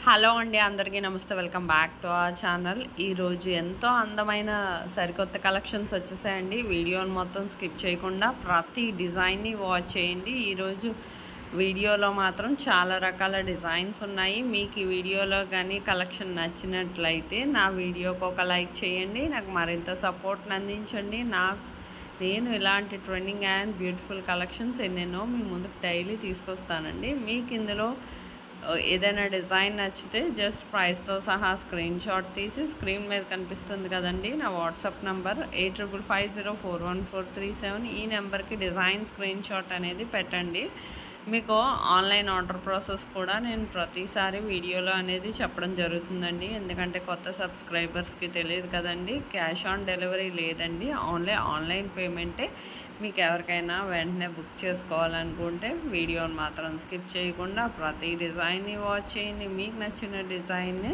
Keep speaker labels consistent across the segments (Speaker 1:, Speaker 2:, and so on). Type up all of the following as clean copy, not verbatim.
Speaker 1: Hello అండి, అందరికీ నమస్తే. Welcome back to our channel. ఈరోజు ఎంతో అందమైన సరికొత్త కలెక్షన్స్ వచ్చేసాయండి. వీడియోని మొత్తం స్కిప్ చేయకుండా ప్రతి డిజైన్ని వాచ్ చేయండి. ఈరోజు వీడియోలో మాత్రం చాలా రకాల డిజైన్స్ ఉన్నాయి. మీకు ఈ వీడియోలో కానీ కలెక్షన్ నచ్చినట్లయితే నా వీడియోకి ఒక లైక్ చేయండి, నాకు మరింత సపోర్ట్ని అందించండి. నేను ఇలాంటి ట్రెండింగ్ అండ్ బ్యూటిఫుల్ కలెక్షన్స్ ఎన్నెన్నో మీ ముందుకు డైలీ తీసుకొస్తానండి. మీకు ఇందులో ఏదైనా డిజైన్ నచ్చితే జస్ట్ ప్రైస్తో సహా స్క్రీన్ షాట్ తీసి స్క్రీన్ మీద కనిపిస్తుంది కదండి నా వాట్సాప్ నంబర్ 8550414437. ఈ నెంబర్కి డిజైన్ స్క్రీన్ షాట్ అనేది పెట్టండి. మీకు ఆన్లైన్ ఆర్డర్ ప్రాసెస్ కూడా నేను ప్రతిసారి వీడియోలో అనేది చెప్పడం జరుగుతుందండి. ఎందుకంటే కొత్త సబ్స్క్రైబర్స్కి తెలియదు కదండి, క్యాష్ ఆన్ డెలివరీ లేదండి, ఓన్లీ ఆన్లైన్ పేమెంటే. మీకు ఎవరికైనా వెంటనే బుక్ చేసుకోవాలనుకుంటే వీడియోని మాత్రం స్కిప్ చేయకుండా ప్రతి డిజైన్ని వాచ్ చేయండి. మీకు నచ్చిన డిజైన్ని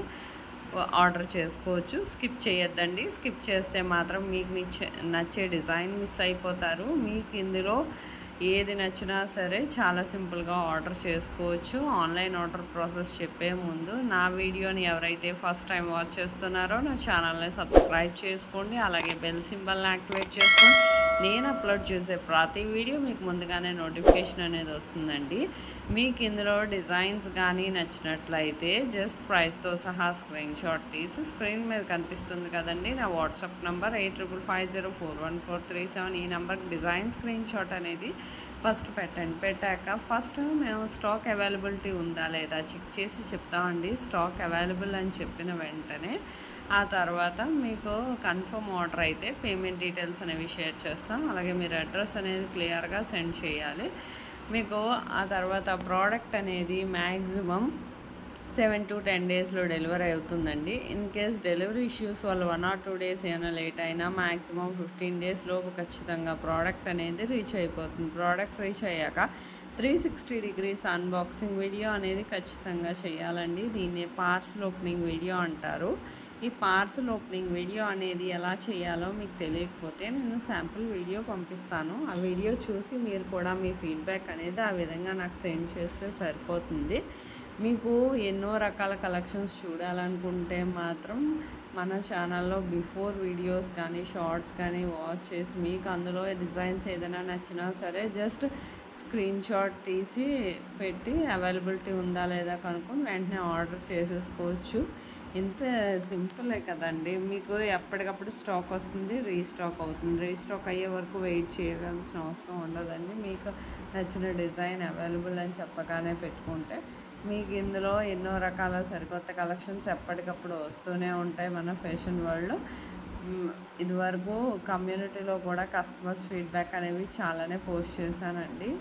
Speaker 1: ఆర్డర్ చేసుకోవచ్చు. స్కిప్ చేయొద్దండి. స్కిప్ చేస్తే మాత్రం మీకు నచ్చే డిజైన్ మిస్ అయిపోతారు. మీకు ఇందులో ఏది నచ్చినా సరే చాలా సింపుల్గా ఆర్డర్ చేసుకోవచ్చు. ఆన్లైన్ ఆర్డర్ ప్రాసెస్ చెప్పే ముందు నా వీడియోని ఎవరైతే ఫస్ట్ టైం వాచ్ చేస్తున్నారో నా ఛానల్ని సబ్స్క్రైబ్ చేసుకోండి. అలాగే బెల్ సింబల్ని యాక్టివేట్ చేసుకోండి. నేను అప్లోడ్ చేసే ప్రతి వీడియో మీకు ముందుగానే నోటిఫికేషన్ అనేది వస్తుందండి. మీకు ఇందులో డిజైన్స్ కానీ నచ్చినట్లయితే జస్ట్ ప్రైస్తో సహా స్క్రీన్ షాట్ తీసి స్క్రీన్ మీద కనిపిస్తుంది కదండి నా వాట్సాప్ నంబర్ 8550414437. ఈ నెంబర్కి డిజైన్ స్క్రీన్ షాట్ అనేది ఫస్ట్ పెట్టండి. పెట్టాక ఫస్ట్ మేము స్టాక్ అవైలబిలిటీ ఉందా లేదా చెక్ చేసి చెప్తామండి. స్టాక్ అవైలబుల్ అని చెప్పిన వెంటనే ఆ తర్వాత మీకు కన్ఫర్మ్ ఆర్డర్ అయితే పేమెంట్ డీటెయిల్స్ అనేవి షేర్ చేస్తాం. అలాగే మీరు అడ్రస్ అనేది క్లియర్గా సెండ్ చేయాలి. మీకు ఆ తర్వాత ప్రోడక్ట్ అనేది మ్యాక్సిమం 7 to 10 డేస్లో డెలివరీ అవుతుందండి. ఇన్ కేస్ డెలివరీ ఇష్యూస్ వల్ల 1 or 2 డేస్ ఏమైనా లేట్ అయినా మ్యాక్సిమం 15 డేస్ లోపు ఖచ్చితంగా ప్రోడక్ట్ అనేది రీచ్ అయిపోతుంది. ప్రోడక్ట్ రీచ్ అయ్యాక 360 degrees అన్బాక్సింగ్ వీడియో అనేది ఖచ్చితంగా చేయాలండి. దీన్ని పార్సల్ ఓపెనింగ్ వీడియో అంటారు. ఈ పార్సల్ ఓపెనింగ్ వీడియో అనేది ఎలా చేయాలో మీకు తెలియకపోతే నేను శాంపుల్ వీడియో పంపిస్తాను. ఆ వీడియో చూసి మీరు కూడా మీ ఫీడ్బ్యాక్ అనేది ఆ విధంగా నాకు సెండ్ చేస్తే సరిపోతుంది. మీకు ఎన్నో రకాల కలెక్షన్స్ చూడాలనుకుంటే మాత్రం మన ఛానల్లో బిఫోర్ వీడియోస్ కానీ షార్ట్స్ కానీ వాచ్ చేసి మీకు అందులో డిజైన్స్ ఏదైనా నచ్చినా సరే జస్ట్ స్క్రీన్ షాట్ తీసి పెట్టి అవైలబిలిటీ ఉందా లేదా కనుక్కొని వెంటనే ఆర్డర్ చేసేసుకోవచ్చు. ఇంత సింపులే కదండి. మీకు ఎప్పటికప్పుడు స్టాక్ వస్తుంది, రీస్టాక్ అవుతుంది. రీస్టాక్ అయ్యే వరకు వెయిట్ చేయాల్సిన అవసరం ఉండదండి. మీకు నచ్చిన డిజైన్ అవైలబుల్ అని చెప్పగానే పెట్టుకుంటే మీకు ఇందులో ఎన్నో రకాల సరికొత్త కలెక్షన్స్ ఎప్పటికప్పుడు వస్తూనే ఉంటాయి. మన ఫ్యాషన్ వరల్డ్ ఇదివరకు కమ్యూనిటీలో కూడా కస్టమర్స్ ఫీడ్బ్యాక్ అనేవి చాలానే పోస్ట్ చేశానండి.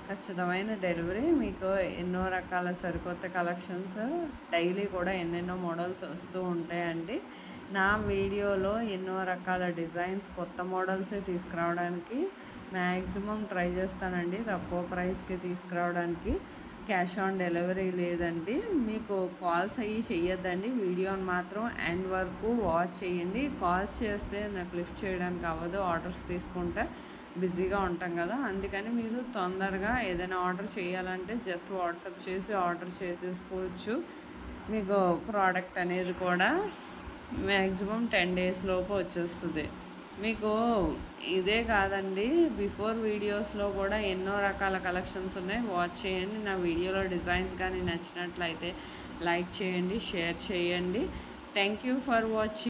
Speaker 1: ఖచ్చితమైన డెలివరీ, మీకు ఎన్నో రకాల సరికొత్త కలెక్షన్స్ డైలీ కూడా ఎన్నెన్నో మోడల్స్ వస్తూ ఉంటాయండి. నా వీడియోలో ఎన్నో రకాల డిజైన్స్ కొత్త మోడల్సే తీసుకురావడానికి మ్యాక్సిమం ట్రై చేస్తానండి. తక్కువ ప్రైస్కి తీసుకురావడానికి. క్యాష్ ఆన్ డెలివరీ లేదండి. మీకు కాల్స్ అయ్యి చేయొద్దండి. వీడియోని మాత్రం ఎండ్ వరకు వాచ్ చేయండి. కాల్స్ చేస్తే నాకు లిఫ్ట్ చేయడానికి అవ్వదు, ఆర్డర్స్ తీసుకుంటే బిజీగా ఉంటాం కదా. అందుకని మీరు తొందరగా ఏదైనా ఆర్డర్ చేయాలంటే జస్ట్ వాట్సాప్ చేసి ఆర్డర్ చేసేసుకోవచ్చు. మీకు ప్రోడక్ట్ అనేది కూడా మ్యాక్సిమం 10 డేస్ లోపు వచ్చేస్తుంది. మీకు ఇదే కాదండి, బిఫోర్ వీడియోస్లో కూడా ఎన్నో రకాల కలెక్షన్స్ ఉన్నాయి. వాచ్ చేయండి. నా వీడియోలో డిజైన్స్ కానీ నచ్చినట్లయితే లైక్ చేయండి, షేర్ చేయండి. Thank you for watching.